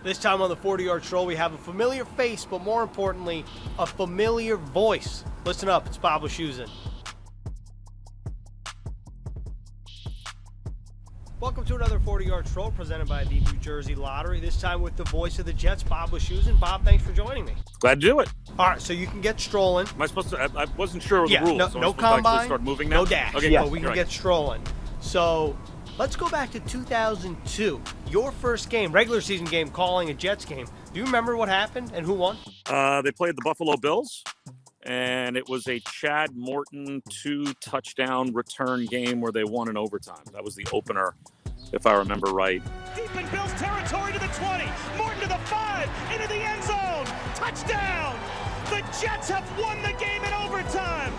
This time on the 40-yard stroll, we have a familiar face, but more importantly, a familiar voice. Listen up, it's Bob Wischusen. Welcome to another 40-yard stroll presented by the New Jersey Lottery. This time with the voice of the Jets, Bob Wischusen. Bob, thanks for joining me. Glad to do it. All right, so you can get strolling. Am I supposed to? I wasn't sure of the rules. No, so no I'm supposed to actually combine, start moving now? no dash. Okay, but we can get strolling. So let's go back to 2002. Your first game, regular season game, calling a Jets game. Do you remember what happened and who won? They played the Buffalo Bills, and it was a Chad Morton 2-touchdown return game where they won in overtime. That was the opener, if I remember right. Deep in Bills territory to the 20. Morton to the 5. Into the end zone. Touchdown. The Jets have won the game in overtime.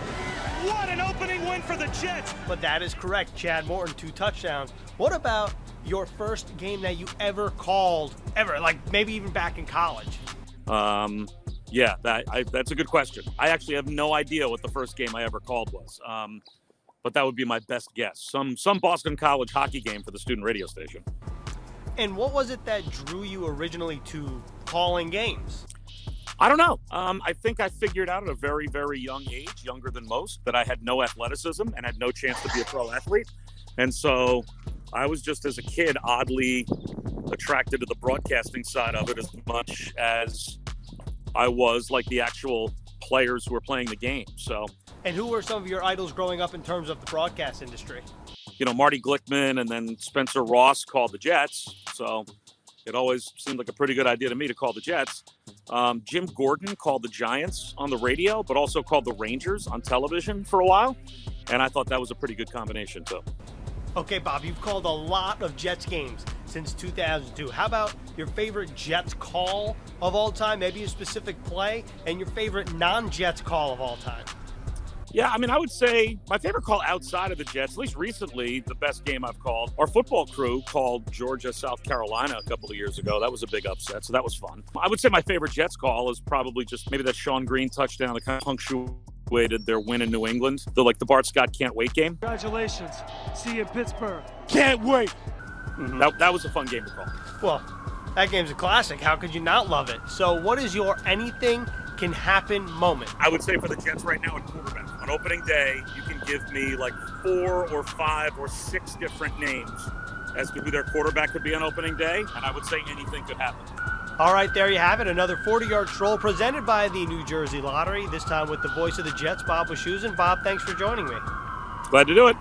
What an opening win for the Jets. But that is correct. Chad Morton, 2 touchdowns. What about your first game that you ever called, ever, like maybe even back in college? Yeah, that's a good question. I actually have no idea what the first game I ever called was. But that would be my best guess. Some Boston College hockey game for the student radio station. And what was it that drew you originally to calling games? I don't know. I think I figured out at a very, very young age, younger than most, that I had no athleticism and had no chance to be a pro athlete. And so I was just, as a kid, oddly attracted to the broadcasting side of it as much as I was like the actual players who were playing the game. So. And who were some of your idols growing up in terms of the broadcast industry? You know, Marty Glickman and then Spencer Ross called the Jets. So it always seemed like a pretty good idea to me to call the Jets. Jim Gordon called the Giants on the radio, but also called the Rangers on television for a while. And I thought that was a pretty good combination, too. Okay, Bob, you've called a lot of Jets games since 2002. How about your favorite Jets call of all time, maybe a specific play, and your favorite non-Jets call of all time? Yeah, I mean, I would say my favorite call outside of the Jets, at least recently, the best game I've called, our football crew called Georgia, South Carolina a couple of years ago. That was a big upset, so that was fun. I would say my favorite Jets call is probably just maybe that Sean Green touchdown that kind of punctuated their win in New England. The Bart Scott can't wait game. Congratulations. See you in Pittsburgh. Can't wait. Mm-hmm. That was a fun game to call. Well, that game's a classic. How could you not love it? So what is your anything can happen moment? I would say for the Jets right now at quarterback. On opening day, you can give me like 4 or 5 or 6 different names as to who their quarterback could be on opening day, and I would say anything could happen. All right, there you have it. Another 40-yard stroll presented by the New Jersey Lottery, this time with the voice of the Jets, Bob Wischusen. Bob, thanks for joining me. Glad to do it.